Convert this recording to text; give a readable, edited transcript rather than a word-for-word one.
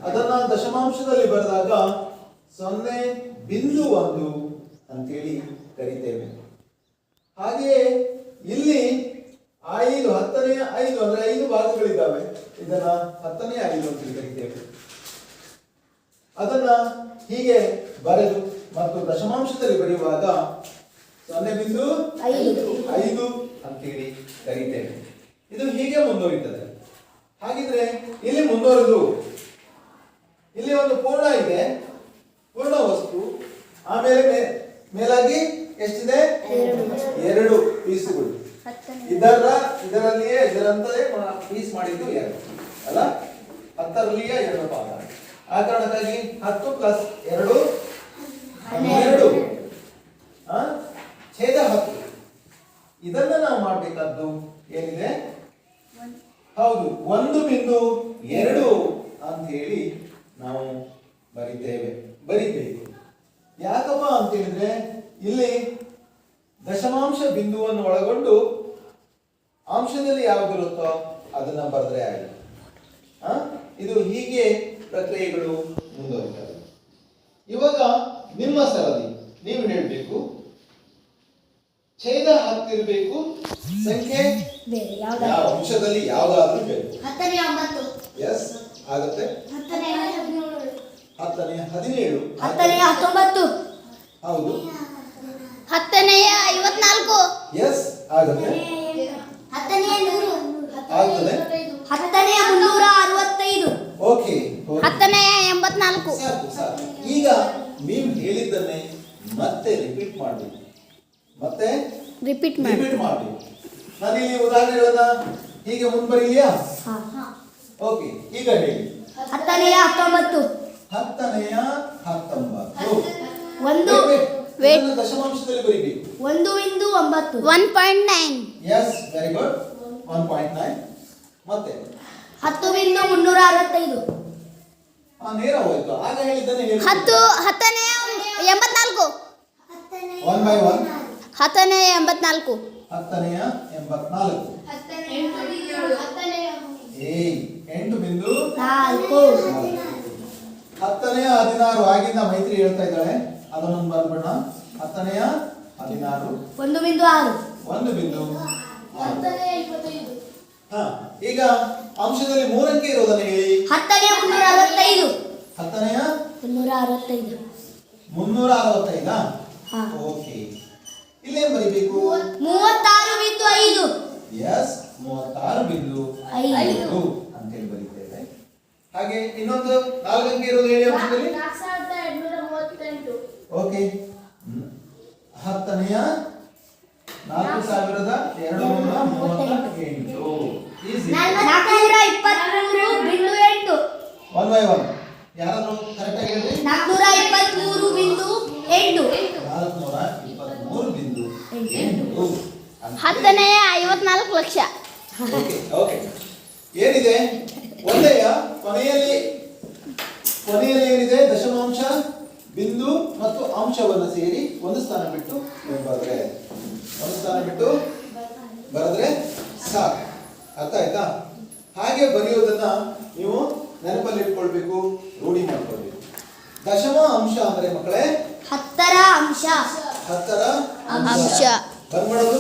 ಅದನ್ನ ದಶಮಾಂಶದಲ್ಲಿ ಬರೆದಾಗ 0.1 ಅಂತೇಳಿ ಕರಿತೇವೆ. ಹಾಗೆಯೇ ಇಲ್ಲಿ 5 10ನೇ 5 ಅಂದ್ರೆ 5 ಭಾಗಗಳಿದ್ದಾವೆ. ಇದನ್ನ 10ನೇ 5 ಅಂತ ಕರಿತೇವೆ. ಅದನ್ನ ಹೀಗೆ ಬರೆದು ಮತ್ತು ದಶಮಾಂಶದಲ್ಲಿ ಬರೆಯುವಾಗ 0.5 ಅಂತೇಳಿ ಕರಿತೇವೆ. ಇದು ಹೀಗೆ ಮುಂದುವರಿಯುತ್ತದೆ. ಹಾಗಿದ್ರೆ ಇಲ್ಲಿ ಮುಂದುವರೆದು ಇಲ್ಲಿ ಒಂದು ಪೂರ್ಣ ಇದೆ, ಪೂರ್ಣ ವಸ್ತು. ಆಮೇಲೆ ಮೇಲಾಗಿ ಎಷ್ಟಿದೆ? 2 ಪೀಸುಗಳು. ಇದರಲ್ಲಿಯೇ ಇದರಂತಲೇ ಪೀಸ್ ಮಾಡಿದ್ದು 2 ಅಲ್ಲ, 10ರಲ್ಲಿಯೇ 2 ಭಾಗ. ಆ ಕಾರಣಕ್ಕಾಗಿ 10 + 2 12 ಛೇದ 10. ಇದನ್ನ ನಾವು ಮಾಡಬೇಕಾದ್ದು ಏನಿದೆ? ಹೌದು, 1.2 ಅಂತ ಹೇಳಿ ನಾವು ಬರಿಬೇಕು. ಯಾಕಪ್ಪ ಅಂತ ಹೇಳಿದ್ರೆ ಇಲ್ಲಿ ದಶಮಾಂಶ ಬಿಂದುವನ್ನು ಒಳಗೊಂಡು ಅಂಶದಲ್ಲಿ ಯಾವುದಿರುತ್ತೋ ಅದನ್ನ ಬರೆದ್ರೆ ಆಗಿದೆ. ಇದು ಹೀಗೆ ಪ್ರಕ್ರಿಯೆಗಳು ಮುಂದುವರಿತವೆ. ಇವಾಗ ನಿಮ್ಮ ಸರದಿ ನೀವು ಹೇಳಬೇಕು, ಛೇದ 10 ಇರಬೇಕು, ಸಂಖ್ಯೆ ಯಾವ ಅಂಶದಲ್ಲಿ ಯಾವ್ದಾದ್ರೂ ಬೇಕು. 10ನೇ 9 ಎಸ್ ಆಗುತ್ತೆ. 10ನೇ 17 10ನೇ 17 10ನೇ 19 ಹೌದು. 10ನೇ 54 ಎಸ್ ಆಗುತ್ತೆ. 10ನೇ 100 ಆಗ್ತದೆ. 10ನೇ 365 ಓಕೆ. 10ನೇ 84 ಸಾಕು. ಈಗ ನೀವು ಹೇಳಿದ್ದನ್ನೇ ಮತ್ತೆ ರಿಪೀಟ್ ಮಾಡಬೇಕು. ಮತ್ತೆ ರಿಪೀಟ್ ಮಾಡಿ. ನಾನು ಇಲ್ಲಿ ಉದಾಹರಣೆಗಳನ್ನ ಹೀಗೆ ಮುಂಬರಿಯಾ? ಓಕೆ, ಈಗ ಹೇಳಿ. 10ನೇ 19 10ನೇ 19 ಒಂದು ದಶಮಾಂಶದಲ್ಲಿ ಬರೀಬೇಕು. 1.9 1.9 ಎಸ್, ವೆರಿ ಗುಡ್. 1.9 ಮತ್ತೆ 10.365 ನೇರ ಹೋಯ್ತು. ಆಗ ಹೇಳಿದ್ದನ್ನೇ ಹೇಳಿ. 10ನೇ 84 1 by 1 10ನೇ 84 10ನೇ 84 8.4 10ನೇ 16 ಆಗಿಂದ ಮೈತ್ರಿ ಹೇಳ್ತಾ ಇದ್ದಾಳೆ. ಅದನ್ನೊಂದು ಬರ್ಬೇಡ. 10ನೇ 16 1.6 1.6 ಈಗ ಅಂಶದಲ್ಲಿ 3 ಅಂಕೆ ಇರೋದನ್ನ ಹೇಳಿ. 10ನೇ 365 10ನೇ 365 365 ಓಕೆ. ಇಲ್ಲೇನ್ ಬರೀಬೇಕು? 36.5 ಎಸ್, 36.5 ಅಂತ ಹೇಳಿ ಬರೀತೇವೆ. ಹಾಗೆ ಇನ್ನೊಂದು 4 ಅಂಕೆ ಇರೋದು ಹೇಳಿ ಅಂಶದಲ್ಲಿ. 4238 ಓಕೆ. 10ನೇ 4238 ಈಸಿ. 423.8 1 by 1 ಯಾರಾದ್ರೂ ಕರೆಕ್ಟ್ ಆಗಿ ಹೇಳಿ. 423.8 423.8 10ನೇ 54 ಲಕ್ಷ. Okay okay. ಏನಿದೆ? ಒಂದೆಯ ಕೊನೆಯಲ್ಲಿ ಏನಿದೆ? ದಶಮಾಂಶ ಬಿಂದು ಮತ್ತು ಅಂಶವನ್ನು ಸೇರಿ ಒಂದು ಸ್ಥಾನ ಬಿಟ್ಟು ಬರೆದ್ರೆ ಸಾಕು. ಅರ್ಥ ಆಯ್ತಾ? ಹಾಗೆ ಬರೆಯೋದನ್ನ ನೀವು ನೆನಪಲ್ಲಿ ಇಟ್ಕೊಳ್ಬೇಕು, ರೂಢಿ ಮಾಡ್ಕೊಳ್ಬೇಕು. ದಶಮ ಅಂಶ ಅಂದ್ರೆ ಮಕ್ಕಳೇ 10ರ ಅಂಶ. 10ರ ಅಂಶ ಬಂದ್ಬಿಡೋದು.